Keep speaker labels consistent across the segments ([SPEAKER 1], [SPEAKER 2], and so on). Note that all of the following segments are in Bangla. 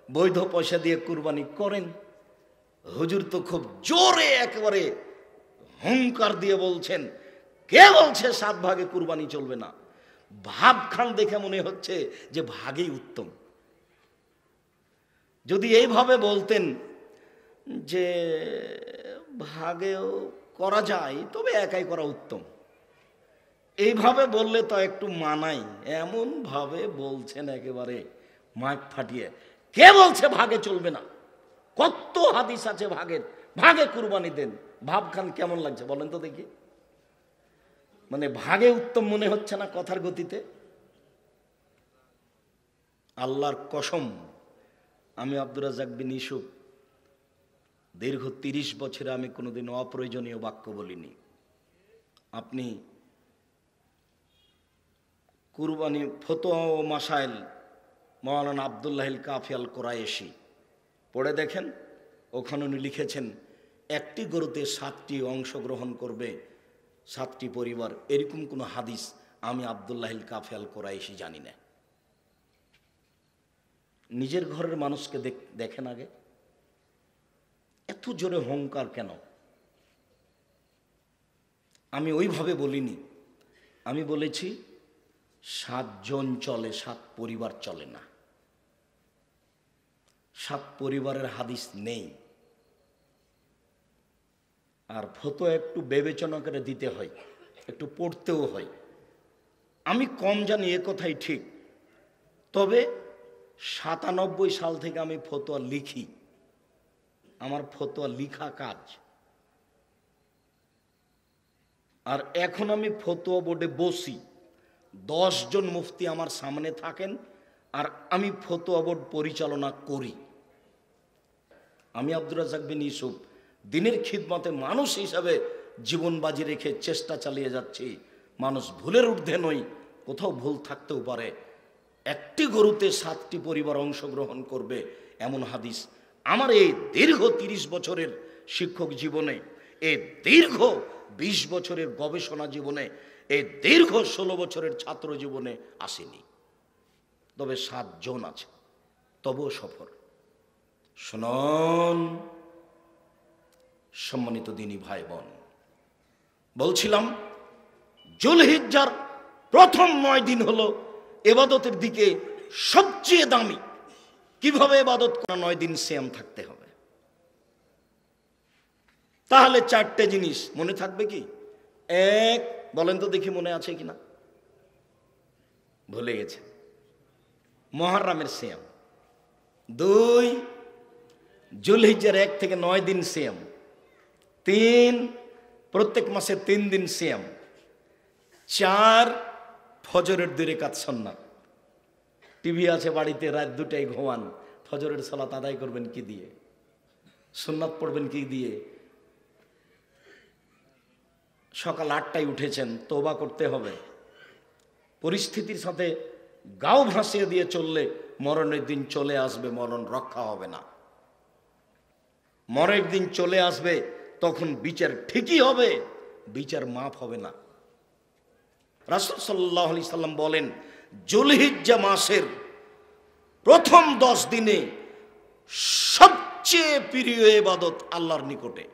[SPEAKER 1] বৈধ পয়সা দিয়ে কুরবানি করেন। হুজুর তো খুব জোরে একেবারে হুঙ্কার দিয়ে বলছেন, কে বলছে 7 ভাগে কুরবানি চলবে না? ভাব খান দেখে মনে হচ্ছে যে ভাগেই উত্তম। যদি এইভাবে বলতেন যে ভাগেও করা যায়, তবে একাই করা উত্তম, এইভাবে বললে তো একটু মানাই। এমন ভাবে বলছেন একেবারে মাইক ফাটিয়ে, কে বলছে ভাগে চলবে না? কত হাদিস আছে ভাগের, ভাগে কুরবানি দেন। ভাবখান কেমন লাগছে বলেন তো দেখি? মানে ভাগে উত্তম মনে হচ্ছে না কথার গতিতে? আল্লাহর কসম, আমি আব্দুর রাজ্জাক বিন ইউসুফ দীর্ঘ 30 বছরে আমি কোনোদিন অপ্রয়োজনীয় বাক্য বলিনি। আপনি কুরবানি ফতোয়া ও মাসাইল মাওলানা আব্দুল্লাহিল কাফি আল কোরায়েশি পড়ে দেখেন। ওখানে উনি লিখেছেন, একটি গরুতে 7টি অংশগ্রহণ করবে 7টি পরিবার, এরকম কোনো হাদিস আমি আব্দুল্লাহিল কাফি আল কোরায়েশি জানি না। নিজের ঘরের মানুষকে দেখেন আগে, এত জোরে হুঙ্কার কেন? আমি ওইভাবে বলিনি, আমি বলেছি 7 জন চলে, 7 পরিবার চলে না। 7 পরিবারের হাদিস নেই। আর ফতোয়া একটু বিবেচনা করে দিতে হয়, একটু পড়তেও হয়। আমি কম জানি এ কথাই ঠিক, তবে 97 সাল থেকে আমি ফতোয়া লিখি। আমার ফতোয়া লিখা কাজ। আর এখন আমি ফতোয়া বোর্ডে বসি, 10 জন মুফতি আমার সামনে থাকেন, আর আমি ফতোয়া বোর্ড পরিচালনা করি। আমি আব্দুর রাজ্জাক বিন ইউসুফ দিনের খিদমতে মানুষ হিসাবে জীবন বাজি রেখে চেষ্টা চালিয়ে যাচ্ছি। মানুষ ভুলের ঊর্ধ্বে নই, কোথাও ভুল থাকতেও পারে। একটি গরুতে 7টি পরিবার অংশগ্রহণ করবে এমন হাদিস আমার এই দীর্ঘ 30 বছরের শিক্ষক জীবনে, এই দীর্ঘ 20 বছরের গবেষণা জীবনে, এই দীর্ঘ 16 বছরের ছাত্র জীবনে আসেনি। তবে 7 জন আছে, তবুও সফর। শুনুন সম্মানিত দিনী ভাই বোন, বলছিলাম জুলহিজ্জার প্রথম 9 দিন হলো ইবাদতের দিকে সবচেয়ে দামি। কিভাবে ইবাদত করা? 9 দিন সিয়াম থাকতে হবে। তাহলে 4টে জিনিস মনে থাকবে কি? 1, বলেন তো দেখি মনে আছে কিনা? ভুলে গেছে। মুহররমের সিয়াম। 2, জুলহিজ্জার 1 থেকে 9 দিন সিয়াম। 3, প্রত্যেক মাসে 3 দিন সিয়াম। 4, ফজরের 2 রাকাত সুন্নাত। টিভি আছে বাড়িতে, রাত 2টায় ঘুমান, ফজরের সালাত আদায় করবেন কি দিয়ে? সুন্নাত পড়বেন কি দিয়ে? সকাল 8টায় উঠেছেন, তওবা করতে হবে। পরিস্থিতির সাথে গাও ভাসিয়ে দিয়ে চললে মরণের দিন চলে আসবে, মরণ রক্ষা হবে না। মরণের দিন চলে আসবে, তখন বিচার ঠিকই হবে, বিচার মাফ হবে না। রাসূল সাল্লাল্লাহু আলাইহি সাল্লাম বলেন, জুলহিজ্জা মাসের প্রথম 10 দিনে সবচেয়ে প্রিয় ইবাদত আল্লাহর নিকটে।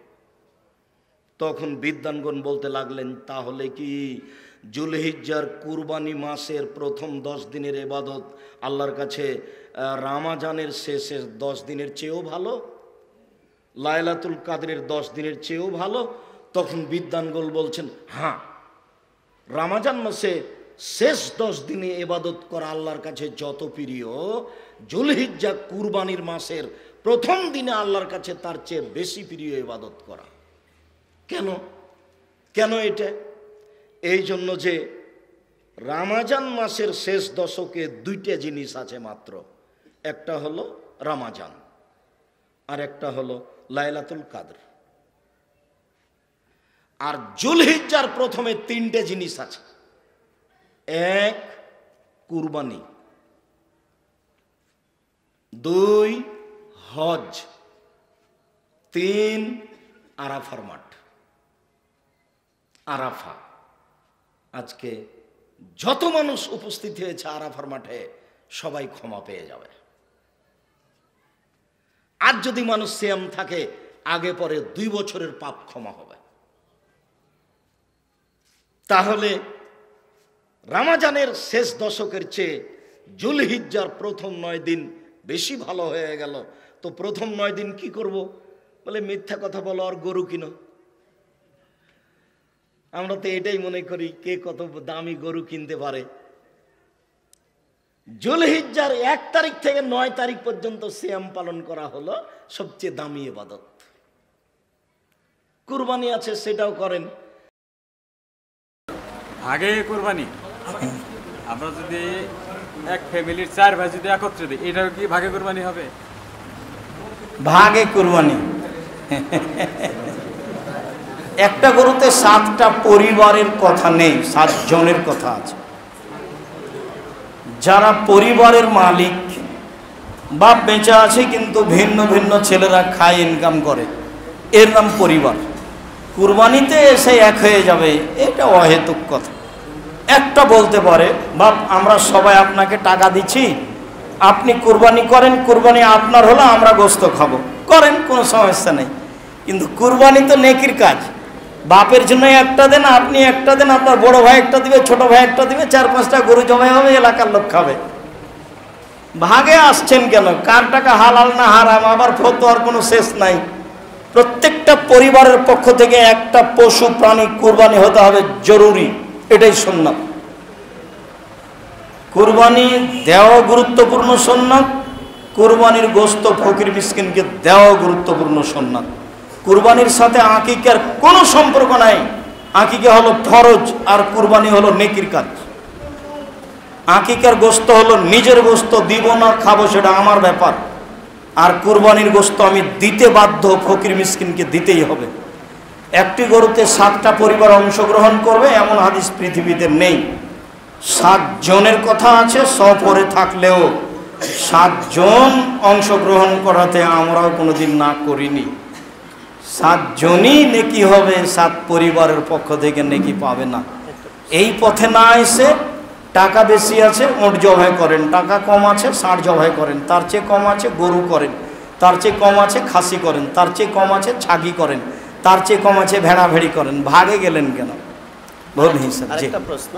[SPEAKER 1] তখন বিদ্বানগণ বলতে লাগলেন, তাহলে কি জুলহিজ্জার কুরবানি মাসের প্রথম 10 দিনের ইবাদত আল্লাহর কাছে রমজানের শেষের 10 দিনের চেয়েও ভালো, লাইলাতুল কাদরের 10 দিনের চেয়েও ভালো? তখন বিদ্বানগণ বলছেন, হ্যাঁ, রমজান মাসে শেষ 10 দিনে ইবাদত করা আল্লাহর কাছে যত প্রিয়, জুলহিজ্জা কুরবানির মাসের প্রথম দিনে আল্লাহর কাছে তার চেয়ে বেশি প্রিয় ইবাদত করা। কেন? কেন এটা? এই জন্য যে রমজান মাসের শেষ দশকে 2টা জিনিস আছে মাত্র। একটা হলো রমজান, আর একটা হলো লাইলাতুল কাদর। আর জুলহিজ্জার প্রথমে 3টে জিনিস আছে। 1, কুরবানি। 2, হজ। 3, আরাফার মাঠ। আরাফা। আজকে যত মানুষ উপস্থিত হয়েছে আরাফার মাঠে, সবাই ক্ষমা পেয়ে যাবে। আর যদি মানুষ সিয়াম থাকে আগে পরে 2 বছরের পাপ ক্ষমা হবে। তাহলে রমজানের শেষ দশকের চেয়ে জুলহিজ্জার প্রথম 9 দিন বেশি ভালো হয়ে গেল। তো প্রথম 9 দিন কি করব? বলে মিথ্যা কথা বলো আর গরু কিনো। আমরা তো এটাই মনে করি কে কত দামি গরু কিনতে পারে। জুলহিজ্জার 1 তারিখ থেকে 9 তারিখ পর্যন্ত সিয়াম পালন করা হলো সবচেয়ে দামি ইবাদত। কুরবানি আছে, সেটাও করেন।
[SPEAKER 2] আগে কুরবানি আমরা যদি এক ফ্যামিলির 4 ভাই যদি একত্রে দিই, এটাও কি ভাগে কুরবানি হবে?
[SPEAKER 3] ভাগে কুরবানি। একটা গরুতে 7টা পরিবারের কথা নেই, 7 জনের কথা আছে। যারা পরিবারের মালিক, বাপ বেঁচে আছে কিন্তু ভিন্ন ভিন্ন ছেলেরা খায়, ইনকাম করে, এর নাম পরিবার। কুরবানিতে এসে এক হয়ে যাবে, এটা অহেতুক কথা। একটা বলতে পারে, বাপ আমরা সবাই আপনাকে টাকা দিচ্ছি, আপনি কুরবানি করেন, কুরবানি আপনার হলো, আমরা গোশত খাবো, করেন, কোনো সমস্যা নেই। কিন্তু কুরবানি তো নেকির কাজ। বাপের জন্য একটা দেন, আপনি একটা দেন, আপনার বড় ভাই একটা দিবে, ছোট ভাই একটা দিবে, 4-5টা গরু জবাই হবে, এলাকার লোক খাবে। ভাগে আসছেন কেন? কার টাকা হালাল না হারাম আবার ফতোয়ার কোনো শেষ নাই। প্রত্যেকটা পরিবারের পক্ষ থেকে একটা পশু প্রাণী কুরবানি হতে হবে জরুরি, এটাই সুন্নাত। কুরবানি দেওয়া গুরুত্বপূর্ণ সুন্নাত, কুরবানির গোশত ফকির মিসকিনকে দেওয়া গুরুত্বপূর্ণ সুন্নাত। কুরবানির সাথে আকিকার কোনো সম্পর্ক নাই। আকিকা হলো ফরজ আর কুরবানি হলো নেকির কাজ। আকিকার গোশত হলো নিজের গোশত, দিব না খাবো সেটা আমার ব্যাপার। আর কুরবানির গোশত আমি দিতে বাধ্য, ফকির মিসকিনকে দিতেই হবে। একটি গরুতে 7টা পরিবার অংশগ্রহণ করবে এমন হাদিস পৃথিবীতে নেই। 7 জনের কথা আছে, সফরে থাকলেও 7 জন অংশগ্রহণ করাতে আমরাও কোনোদিন না করিনি। 7 জনই নেকি হবে, 7 পরিবারের পক্ষ থেকে নেকি পাবে না। এই পথে না এসে টাকা বেশি আছে ওট জবাই করেন, টাকা কম আছে ষাঁড় জবাই করেন, তার চেয়ে কম আছে গরু করেন, তার চেয়ে কম আছে খাসি করেন, তার চেয়ে কম আছে ছাগি করেন, তার চেয়ে কম আছে ভেড়া ভেড়ি করেন। ভাগে গেলেন কেন? ভুল হিসাব।
[SPEAKER 4] আরেকটা প্রশ্ন,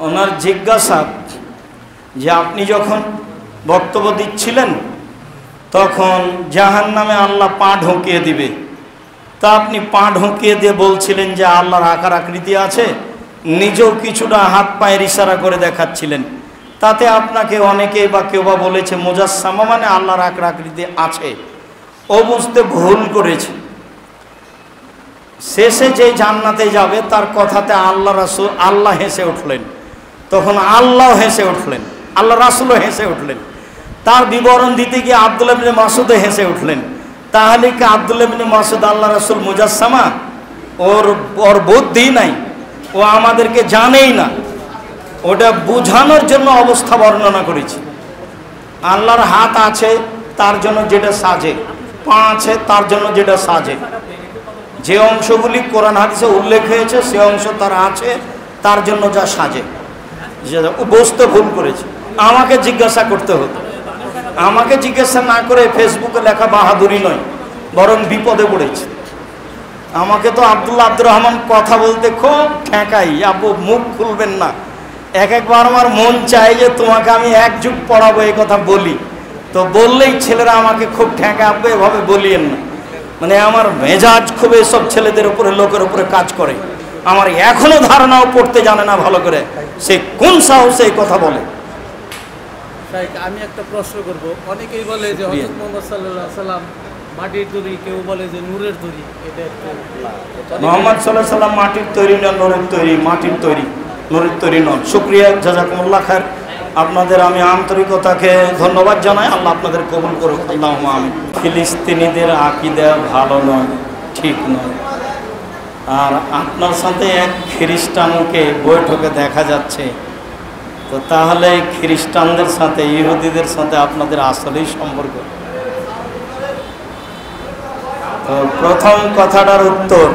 [SPEAKER 3] ওনার জিজ্ঞাসা যে আপনি যখন বক্তব্য দিচ্ছিলেন তখন জাহান্নামে আল্লাহ পা ঢুকিয়ে দিবে, তা আপনি পা ঢুকিয়ে দিয়ে বলছিলেন যে আল্লাহর আকার আকৃতি আছে, নিজেও কিছুটা হাত পায়ের ইশারা করে দেখাচ্ছিলেন। তাতে আপনাকে অনেকেই বা কেউ বা বলেছে মুজাসসামা মানে আল্লাহর আকার আকৃতি আছে। ও বুঝতে ভুল করেছে। শেষে যে জান্নাতে যাবে তার কথাতে আল্লাহ রাসূল আল্লাহ হেসে উঠলেন, তখন আল্লাহ হেসে উঠলেন, আল্লাহ রাসূলও হেসে উঠলেন। তার বিবরণ দিতে গিয়ে আব্দুল্লাহ ইবনে মাসউদও হেসে উঠলেন। তাহলে কি আব্দুল্লাহ ইবনে মাসউদ আল্লাহ রাসূল মুজাসসামা? ওর বুদ্ধি নাই, ও আমাদেরকে জানেই না। ওটা বোঝানোর জন্য অবস্থা বর্ণনা করেছি। আল্লাহর হাত আছে তার জন্য যেটা সাজে, পা আছে তার জন্য যেটা সাজে, যে অংশগুলি কোরআন হাদিসে উল্লেখ হয়েছে সে অংশ তার আছে তার জন্য যা সাজে। ও বুঝতে ভুল করেছে, আমাকে জিজ্ঞাসা করতে হতো। আমাকে জিজ্ঞাসা না করে ফেসবুকে লেখা বাহাদুরি নয়, বরং বিপদে পড়েছে। আমাকে তো আব্দুর রহমান কথা বলতে খুব ঠেকাই, আপু মুখ খুলবেন না। একবার আমার মন চায় যে তোমাকে আমি 1 যুগ পড়াবো, এই কথা বলি, তো বললেই ছেলেরা আমাকে খুব ঠেকা, আব্বু এভাবে বলিয়েন না। মানে আমার মেজাজ খুব এসব ছেলেদের উপরে, লোকের উপরে কাজ করে। আমার এখনো ধারণাও পড়তে জানে না ভালো করে, সে কোন সাহসে এই কথা বলে।
[SPEAKER 4] আমি একটা প্রশ্ন করব। অনেকেই বলে যে হযরত মুহাম্মদ সাল্লাল্লাহু আলাইহি সাল্লাম মাটির তৈরি, কেউ বলে যে নূরের তৈরি। এটা
[SPEAKER 3] মুহাম্মদ সাল্লাল্লাহু আলাইহি সাল্লাম মাটির তৈরি না নূরের তৈরি? মাটির তৈরি, নূরের তৈরি নন। শুকরিয়া, জাযাকুমুল্লাহ খায়র। আপনাদের আমি আন্তরিকতাকে ধন্যবাদ জানাই। আল্লাহ আপনাদের কবুল করুক, আল্লাহুম্মা আমিন। ফিলিস্তিনিদের আকীদা ভালো নয়, ঠিক নয়। আর আপনার সাথে এক খ্রিস্টানকে বৈঠকে দেখা যাচ্ছে, তো তাহলে খ্রিস্টানদের সাথে ইহুদিদের সাথে আপনাদের আসলেই সম্পর্ক। তো প্রথম কথাটার উত্তর,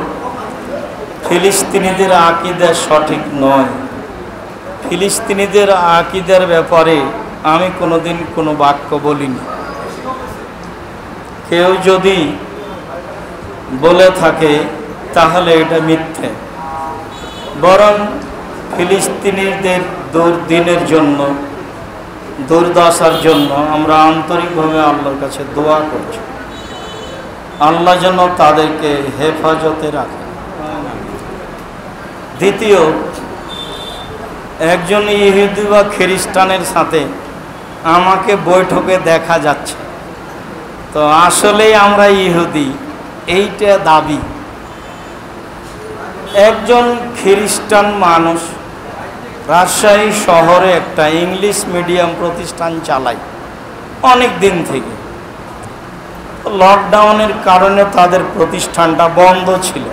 [SPEAKER 3] ফিলিস্তিনিদের আকীদা সঠিক নয়। ফিলিস্তিনিদের আকীদার ব্যাপারে আমি কোনোদিন কোনো বাক্য বলিনি। কেউ যদি বলে থাকে তাহলে এটা মিথ্যে। বরং ফিলিস্তিনিদের দুর্দিনের জন্য, দুর্দশার জন্য আমরা আন্তরিকভাবে আল্লাহর কাছে দোয়া করছি, আল্লাহ যেন তাদেরকে হেফাজতে রাখে। দ্বিতীয়, একজন ইহুদি বা খ্রিস্টানের সাথে আমাকে বৈঠকে দেখা যাচ্ছে, তো আসলেই আমরা ইহুদি এইটা দাবি। একজন খ্রিস্টান মানুষ রাজশাহী শহরে একটা ইংলিশ মিডিয়াম প্রতিষ্ঠান চালায় অনেক দিন থেকে। লকডাউনের কারণে তাদের প্রতিষ্ঠানটা বন্ধ ছিল।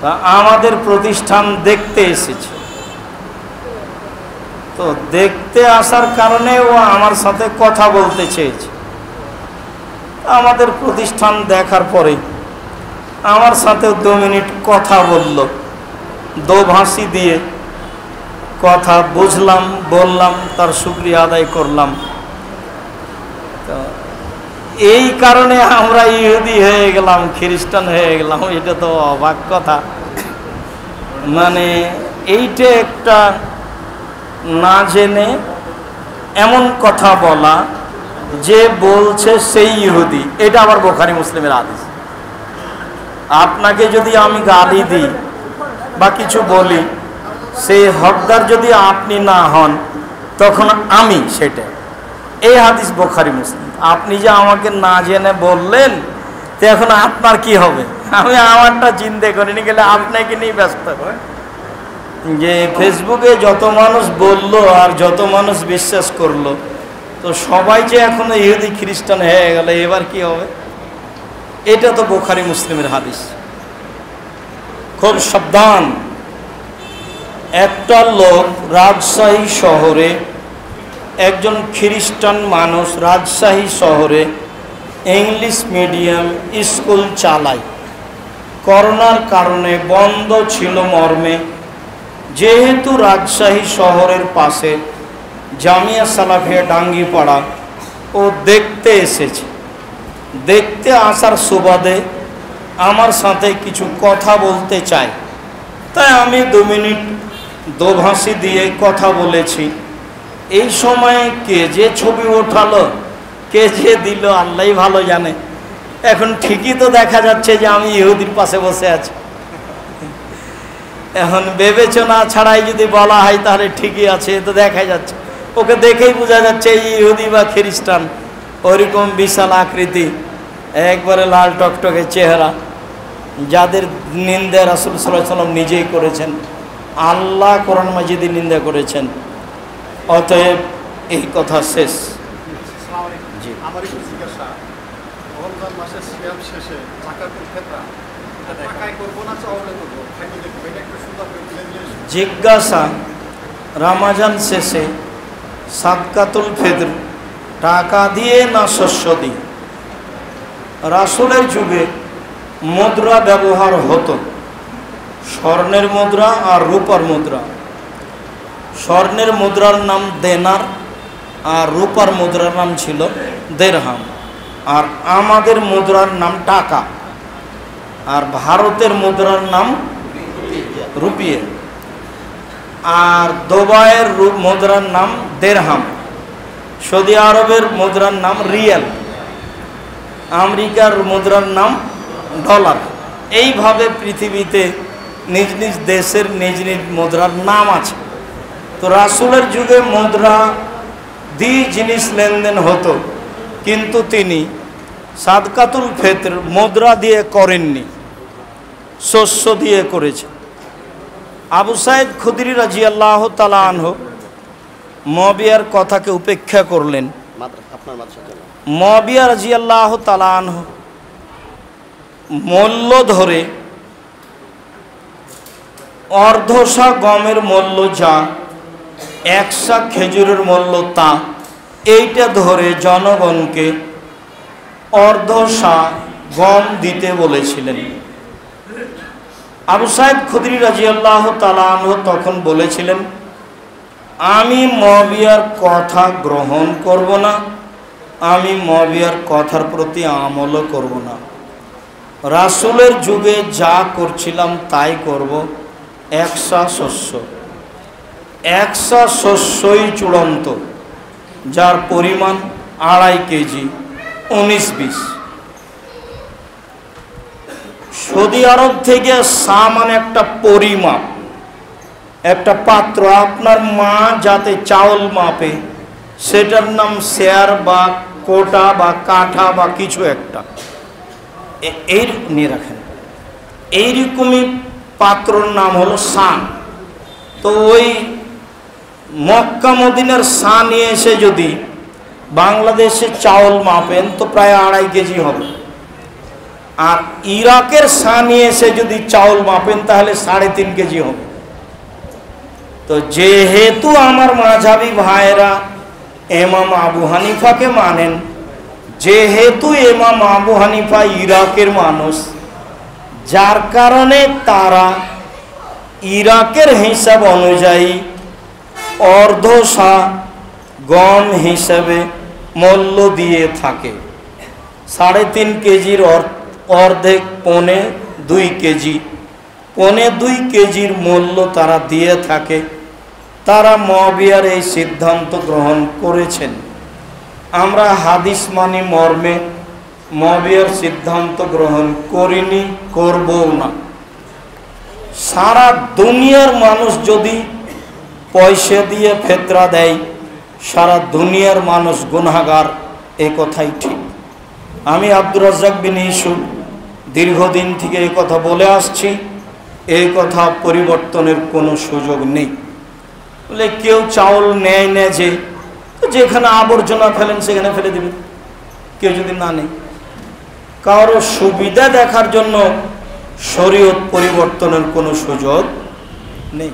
[SPEAKER 3] তা আমাদের প্রতিষ্ঠান দেখতে এসেছে। তো দেখতে আসার কারণে ও আমার সাথে কথা বলতে চেয়েছে। আমাদের প্রতিষ্ঠান দেখার পরে আমার সাথে 2 মিনিট কথা বলল, দোভাষী দিয়ে কথা বুঝলাম, বললাম, তার শুকরিয়া আদায় করলাম। তো এই কারণে আমরা ইহুদি হয়ে গেলাম, খ্রিস্টান হয়ে গেলাম, এটা তো অবাক কথা। মানে এইটা একটা না জেনে এমন কথা বলা, যে বলছে সেই ইহুদি, এটা আবার বুখারী মুসলিমের হাদিস। আপনাকে যদি আমি গালি দিই বা কিছু বলি, সেই হকদার যদি আপনি না হন, তখন আমি সেটা, এই হাদিস বুখারী মুসলিম। আপনি যে আমাকে না জেনে বললেন, তো এখন আপনার কি হবে? আমি আমারটা চিন্তা করিনি, গেলে আপনাকে নিয়ে ব্যস্ত। যে ফেসবুকে যত মানুষ বললো আর যত মানুষ বিশ্বাস করলো, তো সবাই যে এখন ইহুদি খ্রিস্টান হয়ে গেল, এবার কি হবে? এটা তো বুখারী মুসলিমের হাদিস। খুব সাবধান। একটা লোক রাজশাহী শহরে, একজন খ্রিস্টান মানুষ রাজশাহী শহরে ইংলিশ মিডিয়াম স্কুল চালায়। করোনার কারণে বন্ধ ছিল মর্মে, যেহেতু রাজশাহী শহরের পাশে জামিয়া সালাফিয়া ডাঙ্গিপাড়া, ও দেখতে এসেছে। দেখতে আসার সুবাদে আমার সাথে কিছু কথা বলতে চায়, তাই আমি 2 মিনিট দোভাষী দিয়ে কথা বলেছি। এই সময়ে কে যে ছবি ওঠালো, কে যে দিল, আল্লাহই ভালো জানে। এখন ঠিকই তো দেখা যাচ্ছে যে আমি ইহুদির পাশে বসে আছি। এখন বিবেচনা ছাড়াই যদি বলা হয় তাহলে ঠিকই আছে, তো দেখা যাচ্ছে, ওকে দেখেই বোঝা যাচ্ছে ইহুদি বা খ্রিস্টান। ওইরকম বিশাল আকৃতি, একবারে লাল টকটকে চেহারা, যাদের নিন্দা রাসূল সাল্লাল্লাহু আলাইহি ওয়াসাল্লাম নিজেই করেছেন, আল্লাহ কোরআন মাজিদে নিন্দা করেছেন। অতএব এই কথা শেষ। জি,
[SPEAKER 5] আমার একটু জিজ্ঞাসা, রমজান মাসের সিয়াম শেষে যাকাতুল ফিতরা টাকায় করব না চাওয়ালে করব, খাইতে দেখব, এটা একটু সুন্দর করে বুঝে দিলে।
[SPEAKER 3] জিজ্ঞাসা, রমজান শেষে সাদকাতুল ফিতর টাকা দিয়ে না শস্য দিয়ে? রাসূলের যুগে মুদ্রা ব্যবহার হতো, স্বর্ণের মুদ্রা আর রূপার মুদ্রা। স্বর্ণের মুদ্রার নাম দেনার আর রূপার মুদ্রার নাম ছিল দেরহাম। আর আমাদের মুদ্রার নাম টাকা, আর ভারতের মুদ্রার নাম রুপিয়ে, আর দুবাইয়ের মুদ্রার নাম দেরহাম, সৌদি আরবের মুদ্রার নাম রিয়াল, আমেরিকার মুদ্রার নাম ডলার। এইভাবে পৃথিবীতে নিজ নিজ দেশের নিজ নিজ মুদ্রার নাম আছে। তো রাসূলের যুগে মুদ্রা দিয়ে জিনিস লেনদেন হতো, কিন্তু তিনি সাদকাতুল ফিতর মুদ্রা দিয়ে করেননি, শস্য দিয়ে করেছেন। আবু সাঈদ খুদরি রাদিয়াল্লাহু তাআলা আনহু মুয়াবিয়ার কথাকে উপেক্ষা করলেন। মুয়াবিয়া রাদিয়াল্লাহু তাআলা আনহু মূল্য ধরে অর্ধশা গমের মূল্য যা, 100 খেজুরের মূল্য তা, এইটা ধরে জনগণকে অর্ধশা গম দিতে বলেছিলেন। আবু সাইদ খুদরি রাদিয়াল্লাহু তাআলা আনহু তখন বলেছিলেন, আমি মুআবিয়ার কথা গ্রহণ করব না, আমি মুআবিয়ার কথার প্রতি আমলও করব না। রাসূলের যুগে যা করছিলাম তাই করব। 100 শস্য, 100 শস্যই চূড়ান্ত, যার পরিমাণ 2.5 কেজি 19-20। সৌদি আরব থেকে সামান একটা পরিমাপ, একটা পাত্র, আপনার মা যাতে চাউল মাপে সেটার নাম শেয়ার বা কোটা বা কাঠা বা কিছু একটা, এই নিয়ে রাখেন। এইরকমই পাত্রর নাম হলো সান। তো ওই মক্কা মদিনার সান নিয়ে এসে যদি বাংলাদেশে চাউল মাপেন তো প্রায় 2.5 কেজি হবে। আর ইরাকের সান নিয়ে এসে যদি চাউল মাপেন তাহলে 3.5 কেজি হবে। তো যেহেতু আমার মাযহাবী ভাইরা ইমাম আবু হানিফাকে মানেন, যেহেতু ইমাম আবু হানিফা ইরাকের মানুষ, যার কারণে তারা ইরাকের হিসাব অনুযায়ী অর্ধশা গম হিসেবে মূল্য দিয়ে থাকে। 3.5 কেজির অর্ধেক 1.25 কেজি, 1.25 কেজির মূল্য তারা দিয়ে থাকে। তারা মুআবিয়ার এই সিদ্ধান্ত গ্রহণ করেছেন। আমরা হাদিস মানি মর্মে মুআবিয়ার সিদ্ধান্ত গ্রহণ করিনি, করবও না। সারা দুনিয়ার মানুষ যদি পয়সা দিয়ে ফেতরা দেয়, সারা দুনিয়ার মানুষ গুনাহগার, এ কথাই ঠিক। আমি আব্দুর রাজ্জাক বিন ইউসুফ দীর্ঘদিন থেকে এই কথা বলে আসছি, এই কথা পরিবর্তনের কোনো সুযোগ নেই। বলে কেউ চাউল নেয় না, যে যেখানে আবর্জনা ফেলেন সেখানে ফেলে দেবেন, কেউ যদি না নেয়। কারো সুবিধা দেখার জন্য শরীয়ত পরিবর্তনের কোনো সুযোগ নেই।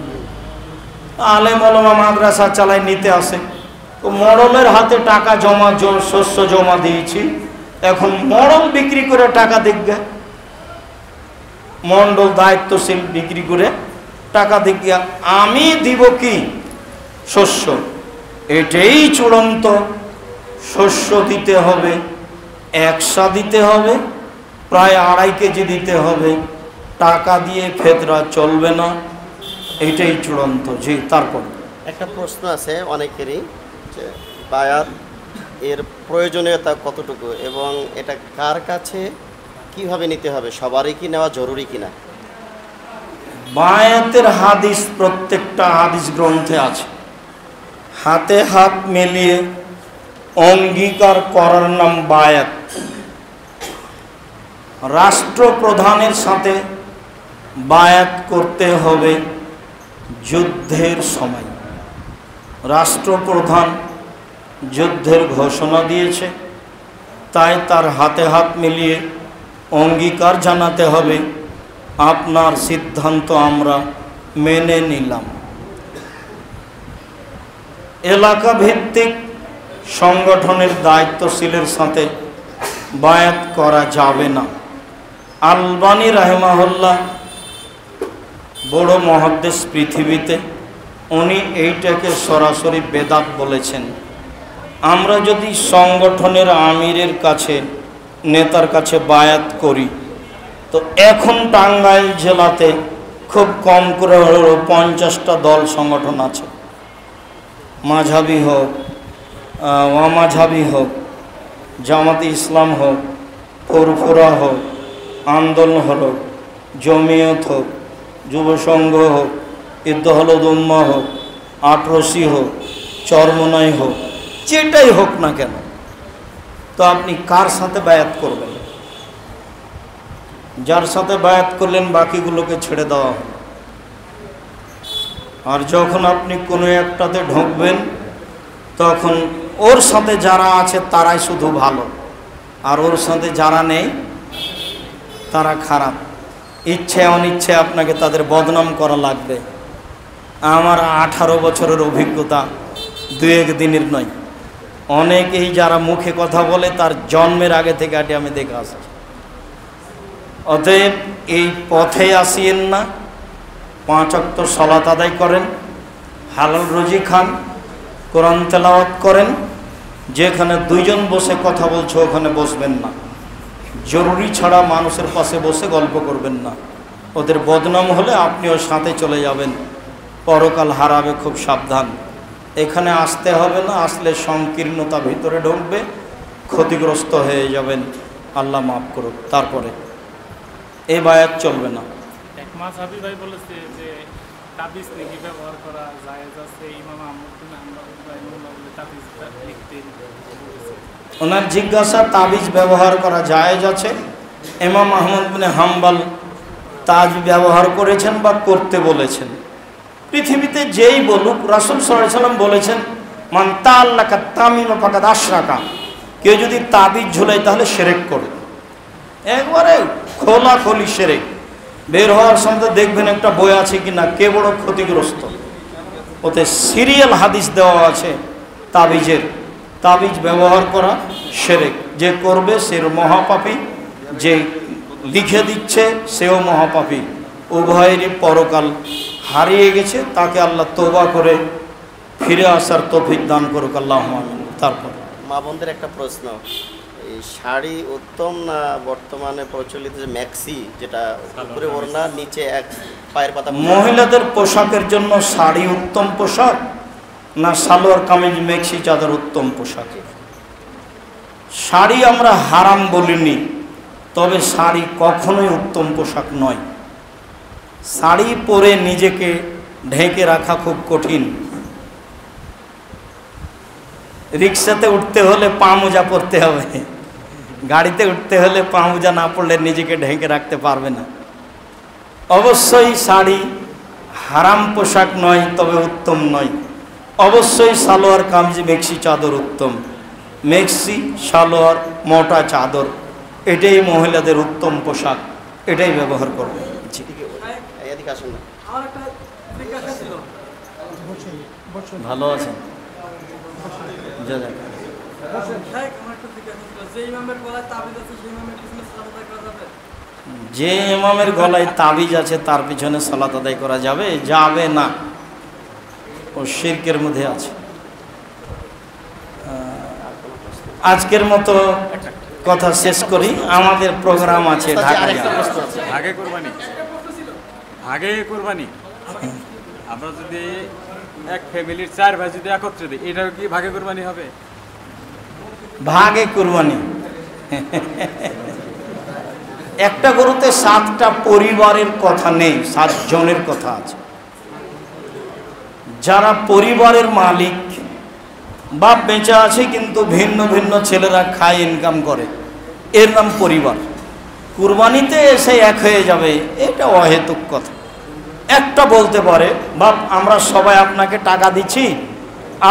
[SPEAKER 3] আলেম ওলামা মাদ্রাসা চালায়, নিতে আসে, তো মডলের হাতে টাকা জমা, শস্য জমা দিয়েছি, এখন মডল বিক্রি করে টাকা দেখবে, মন্ডল দায়িত্বশীল বিক্রি করে টাকা দেখবে। আমি দিব কি? শস্য। এটাই চূড়ান্ত। শস্য দিতে হবে, 100 দিতে হবে, প্রায় 2.5 কেজি দিতে হবে। টাকা দিয়ে ফেতরা চলবে না, এটাই চূড়ান্ত। জি, তারপর
[SPEAKER 6] একটা প্রশ্ন আছে অনেকেরই, যে বায়াত এর প্রয়োজনীয়তা কতটুকু এবং এটা কার কাছে কিভাবে নিতে হবে, সবারই কি নেওয়া জরুরি কিনা?
[SPEAKER 3] বায়াতের হাদিস প্রত্যেকটা হাদিস গ্রন্থে আছে। হাতে হাত মিলিয়ে অঙ্গীকার করার নাম বায়াত। রাষ্ট্রপ্রধানের সাথে বায়াত করতে হবে যুদ্ধের সময়। রাষ্ট্রপ্রধান যুদ্ধের ঘোষণা দিয়েছে, তাই তার হাতে হাত মিলিয়ে অঙ্গীকার জানাতে হবে, আপনার সিদ্ধান্ত আমরা মেনে নিলাম। এলাকা ভিত্তিক সংগঠনের দায়িত্বশীলের সাথে বায়াত করা যাবে না। আলবানী রাহিমাহুল্লাহ বড় মুহাদ্দিস পৃথিবীতে, উনি এইটাকে সরাসরি বেদাত বলেছেন। আমরা যদি সংগঠনের আমিরের কাছে, নেতার কাছে বায়াত করি, তো এখন টাঙ্গাইল জেলাতে খুব কম করে হলো 50টা দল সংগঠন আছে। মাঝহাবি হোক, অমাঝহাবি হোক, জামাতে ইসলাম হোক, ফুরফুরা হোক, আন্দোলন হোক, জমিয়ত হোক, যুব সংঘ হোক, ইত্তেহাদুল উম্মাহ হোক, আটরসি হোক, চরমনাই হোক, যেটাই হোক না কেন, তো আপনি কার সাথে বায়াত করবেন? যার সাথে বায়াত করলেন বাকিগুলোকে ছেড়ে দেওয়া হবে। আর যখন আপনি কোনো একটাতে ঢুকবেন, তখন ওর সাথে যারা আছে তারাই শুধু ভালো, আর ওর সাথে যারা নেই তারা খারাপ। ইচ্ছে অনিচ্ছে আপনাকে তাদের বদনাম করা লাগবে। আমার 18 বছরের অভিজ্ঞতা, দু এক দিনের নয়। অনেকেই যারা মুখে কথা বলে তার জন্মের আগে থেকে এটি আমি দেখে আসছি। অতএব এই পথে আসিয়েন না, 5 ওয়াক্ত সালাত আদায় করেন, হালাল রুজি খান, কোরআন তেলাওয়াত করেন। যেখানে দুইজন বসে কথা বলছে ওখানে বসবেন না। জরুরি ছাড়া মানুষের পাশে বসে গল্প করবেন না। ওদের বদনাম হলে আপনিও সাথে চলে যাবেন, পরকাল হারাবে, খুব সাবধান। এখানে আসতে হবে না, আসলে সংকীর্ণতা ভিতরে ঢুকবে, ক্ষতিগ্রস্ত হয়ে যাবেন, আল্লাহ মাফ করুক। তারপরে এই বায়াত চলবে না।
[SPEAKER 7] এক মাস হাবি ভাই বলেছে যে তাবিজ নাকি ব্যবহার করা জায়েজ আছে, ইমাম আহমদ বিন হাম্বল রাহিমাহুল্লাহ বলে তাবিজ লিখতে বলেছে।
[SPEAKER 3] ওনার জিজ্ঞাসা তাবিজ ব্যবহার করা জায়েজ আছে। ইমাম আহমদ বিন হাম্বল তাজ ব্যবহার করেছেন বা করতে বলেছেন। পৃথিবীতে যেই বলুক, রাসূল সাল্লাল্লাহু আলাইহি ওয়াসাল্লাম বলেছেন, মান তাআল্লাকা তামিমা ফাকাদ আশরাকা, কেউ যদি তাবিজ ঝুলায় তাহলে শিরক করে। একবারে খোলাখুলি শিরক। বের হওয়ার সময় দেখবেন একটা বই আছে কিনা, কে বড় ক্ষতিগ্রস্ত। ওতে সিরিয়াল হাদিস দেওয়া আছে তাবিজের। তাবিজ ব্যবহার করা শিরক। যে করবে সে মহাপাপী, যে লিখে দিচ্ছে সেও মহাপাপী। উভয়েরই পরকাল হারিয়ে গেছে। তাকে আল্লাহ তওবা করে ফিরে আসার তৌফিক দান করুক, আল্লাহুম্মা আমিন। তারপর
[SPEAKER 6] মা বোনদের একটা প্রশ্ন, এই শাড়ি উত্তম না বর্তমানে প্রচলিত যে ম্যাক্সি, যেটা উপরে ওড়না নিচে এক পায়ের পাতা?
[SPEAKER 3] মহিলাদের পোশাকের জন্য শাড়ি উত্তম পোশাক না সালোয়ার কামিজ মেক্সি চাদর উত্তম পোশাক? শাড়ি আমরা হারাম বলিনি, তবে শাড়ি কখনোই উত্তম পোশাক নয়। শাড়ি পরে নিজেকে ঢেকে রাখা খুব কঠিন। রিক্সাতে উঠতে হলে পা মোজা পরতে হবে, গাড়িতে উঠতে হলে পা মোজা না পরলে নিজেকে ঢেকে রাখতে পারবে না। অবশ্যই শাড়ি হারাম পোশাক নয়, তবে উত্তম নয়। অবশ্যই সালোয়ার কামিজ মেক্সি চাদর উত্তম। মেক্সি, সালোয়ার, মোটা চাদর, এটাই মহিলাদের উত্তম পোশাক, এটাই ব্যবহার করবে।
[SPEAKER 6] এদিকে আসুন না।
[SPEAKER 4] আমার একটা জিজ্ঞাসা ছিল।
[SPEAKER 3] ভালো আছেন? যে ইমামের গলায় তাবিজ আছে তার পিছনে সালাত আদায় করা যাবে? যাবে না, ও শিরকের মধ্যে আছে। আজকের মতো কথা শেষ করি, আমাদের প্রোগ্রাম আছে ঢাকা যাওয়া।
[SPEAKER 2] আগে কোরবানি আমরা যদি এক ফ্যামিলির 4 ভাই যদি একত্রে দিই, এটাও কি ভাগে কোরবানি হবে?
[SPEAKER 3] ভাগে কুরবানি। একটা গরুতে 7টা পরিবারের কথা নেই, 7 জনের কথা আছে। যারা পরিবারের মালিক, বাপ বেঁচে আছে কিন্তু ভিন্ন ভিন্ন ছেলেরা খায়, ইনকাম করে, এর নাম পরিবার। কুরবানিতে এসে এক হয়ে যাবে, এটা অহেতুক কথা। একটা বলতে পারে, বাপ আমরা সবাই আপনাকে টাকা দিচ্ছি,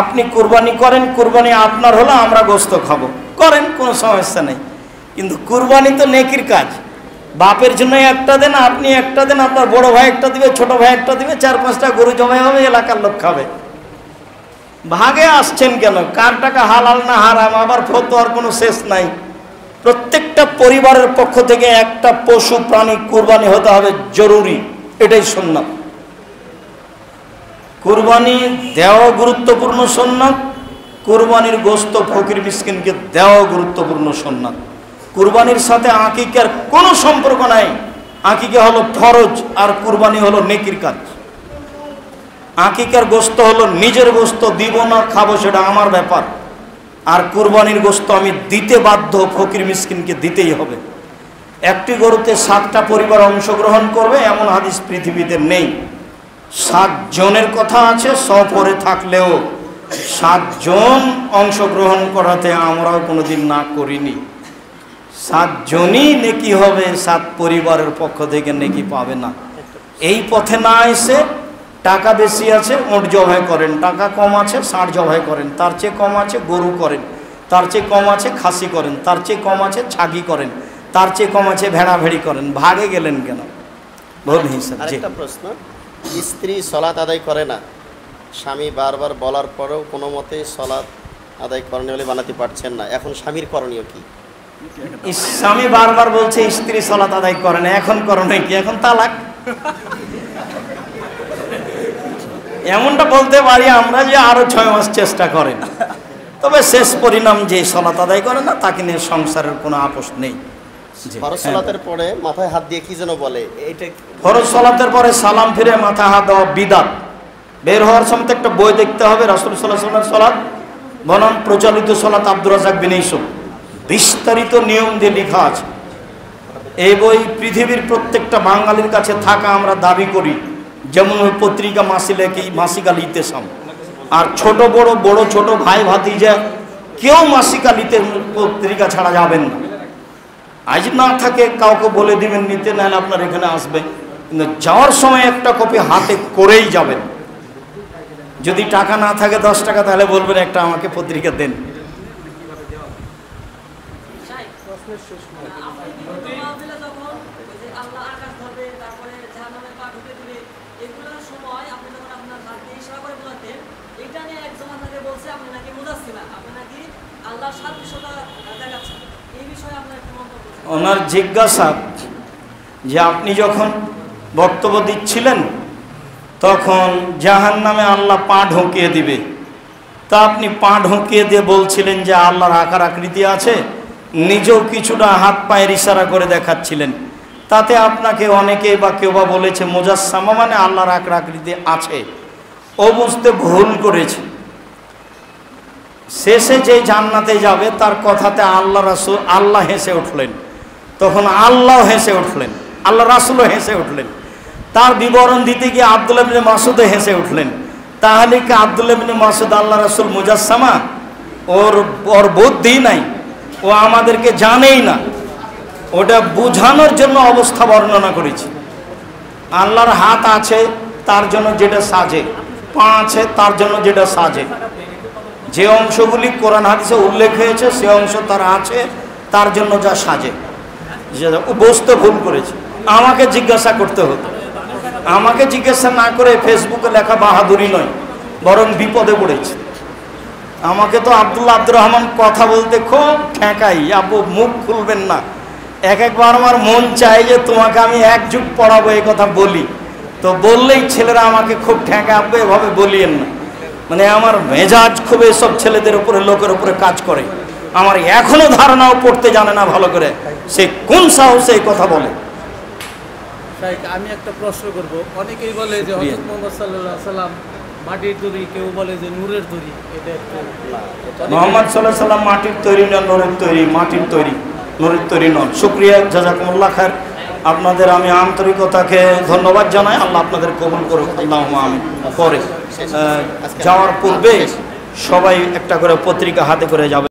[SPEAKER 3] আপনি কুরবানি করেন, কুরবানি আপনার হলো, আমরা গোশত খাবো, করেন, কোনো সমস্যা নেই। কিন্তু কুরবানি তো নেকির কাজ। বাপের জন্য একটা দেন, আপনি একটা দেন, আপনার বড় ভাই একটা দিবে, ছোট ভাই একটা দিবে, 4-5টা গরু জবাই হবে, এলাকার লোক খাবে। ভাগে আসছেন কেন? কার টাকা হালাল না হারাম, আবার ফতোয়ার কোনো শেষ নাই। প্রত্যেকটা পরিবারের পক্ষ থেকে একটা পশু প্রাণী কুরবানি হতে হবে জরুরি, এটাই সুন্নাত। কুরবানি দেওয়া গুরুত্বপূর্ণ সুন্নাত, কুরবানির গোশত ফকির মিসকিনকে দেওয়া গুরুত্বপূর্ণ সুন্নাত। কুরবানির সাথে আকিকার কোনো সম্পর্ক নাই। আকিকা হলো ফরজ আর কুরবানি হলো নেকির কাজ। আকিকার গোশত হলো নিজের গোশত, দিব না খাবো সেটা আমার ব্যাপার। আর কুরবানির গোশত আমি দিতে বাধ্য, ফকির মিসকিনকে দিতেই হবে। একটি গরুতে 7টা পরিবার অংশগ্রহণ করবে এমন হাদিস পৃথিবীতে নেই। 7 জনের কথা আছে, সফরে থাকলেও 7 জন অংশগ্রহণ করাতে আমরাও কোনোদিন না করিনি। 7 জনই নেকি হবে, 7 পরিবারের পক্ষ থেকে নেকি পাবে না। এই পথে না এসে টাকা বেশি আছে ওট জবাই করেন, টাকা কম আছে ষাঁড় জবাই করেন, তার চেয়ে কম আছে গরু করেন, তার চেয়ে কম আছে খাসি করেন, তার চেয়ে কম আছে ছাগি করেন, তার চেয়ে কম আছে ভেড়া ভেড়ি করেন। ভাগে গেলেন কেন? ভুল হিসাব।
[SPEAKER 6] আরেকটা প্রশ্ন, স্ত্রী সলাৎ আদায় করে না, স্বামী বারবার বলার পরেও কোনো মতেই সলাৎ আদায় করেনি বলে বানাতে পারছেন না, এখন স্বামীর করণীয় কি?
[SPEAKER 3] স্বামী বারবার বলছে স্ত্রী সালাত আদায় করে না, এখন করণীয় কি? এখন তালাক। এমনটা বলতে পারি আমরা যে আরো 6 মাস চেষ্টা করেন, তবে শেষ পরিণাম যে সালাত আদায় করে না তাকে নিয়ে সংসারের কোনো আপোষ নেই।
[SPEAKER 6] ফরজ সালাতের পরে মাথায় হাত দিয়ে কি যেন বলে, এইটা
[SPEAKER 3] ফরজ সালাতের পরে সালাম ফিরে মাথা হাত দেওয়া বিদাত। বের হওয়ার সময় একটা বই দেখতে হবে, রাসূল সাল্লাল্লাহু আলাইহি ওয়াসাল্লামের সালাত বনাম প্রচলিত সালাত আব্দুর রাজ্জাক বিন ইউসুফ, বিস্তারিত নিয়ম দিয়ে লেখা আছে। এই বই পৃথিবীর প্রত্যেকটা বাঙালির কাছে থাকা আমরা দাবি করি, যেমন ওই পত্রিকা মাসিকা লিতেসাম, আর ছোট বড় ছোট ভাই ভাতিজা কেউ মাসিকা লিতে পত্রিকা ছাড়া যাবেন না। আজ না থাকে কাউকে বলে দিবেন নিতে, নাহলে আপনার এখানে আসবে, কিন্তু যাওয়ার সময় একটা কপি হাতে করেই যাবেন। যদি টাকা না থাকে 10 টাকা, তাহলে বলবেন একটা আমাকে পত্রিকা দেন। ওনার জিজ্ঞাসা যে আপনি যখন বক্তব্য দিচ্ছিলেন তখন জাহান্নামে আল্লাহ পা ঢুকিয়ে দিবে, তা আপনি পা ঢুকিয়ে দিয়ে বলছিলেন যে আল্লাহর আকার আকৃতি আছে, নিজেও কিছুটা হাত পায়ের ইশারা করে দেখাচ্ছিলেন, তাতে আপনাকে অনেকে বা কেউ বা বলেছে মুজাসসামা মানে আল্লাহর আকার আকৃতি আছে। ও বুঝতে ভুল করেছে। শেষে যে জান্নাতে যাবে তার কথাতে আল্লাহ হেসে উঠলেন, তখন আল্লাহ হেসে উঠলেন, আল্লাহ রাসূলও হেসে উঠলেন। তার বিবরণ দিতে গিয়ে আব্দুল্লাহ ইবনে মাসউদও হেসে উঠলেন। তাহলে কি আব্দুল্লাহ ইবনে মাসউদ আল্লাহ রাসূল মুজাসসামা? ওর বুদ্ধি নাই, ও আমাদেরকে জানেই না। ওটা বোঝানোর জন্য অবস্থা বর্ণনা করেছি। আল্লাহর হাত আছে তার জন্য যেটা সাজে, পা আছে তার জন্য যেটা সাজে, যে অংশগুলি কোরআন হাদিসে উল্লেখ হয়েছে সে অংশ তার আছে তার জন্য যা সাজে। ও বুঝতে ভুল করেছে, আমাকে জিজ্ঞাসা করতে হতো। আমাকে জিজ্ঞাসা না করে ফেসবুকে লেখা বাহাদুরি নয়, বরং বিপদে পড়েছে। আমাকে তো আব্দুর রহমান কথা বলতে খুব ঠেকাই, আপু মুখ খুলবেন না। একবার আমার মন চায় যে তোমাকে আমি 1 যুগ পড়াবো, এই কথা বলি, তো বললেই ছেলেরা আমাকে খুব ঠেকা, আব্বু এভাবে বলিয়েন না। মানে আমার মেজাজ খুব এসব ছেলেদের উপরে, লোকের উপরে কাজ করে। আমার এখনো ধারণাও পড়তে জানে না ভালো করে, সে কোন সাহসে এই কথা বলে।
[SPEAKER 4] আমি একটা প্রশ্ন করব, অনেকেই বলে যে হযরত মুহাম্মদ সাল্লাল্লাহু আলাইহি সাল্লাম মাটির তৈরি, কেউ বলে যে নূরের তৈরি। এটা একটু
[SPEAKER 3] মুহাম্মদ সাল্লাল্লাহু আলাইহি সাল্লাম মাটির তৈরি না নূরের তৈরি? মাটির তৈরি, নূরের তৈরি নন। শুকরিয়া, জাযাকুমুল্লাহ খায়র। আপনাদের আমি আন্তরিকতাকে ধন্যবাদ জানাই। আল্লাহ আপনাদের কবুল করুক, আল্লাহুম্মা আমিন। পরে যাওয়ার পূর্বে সবাই একটা করে পত্রিকা হাতে করে যাবে।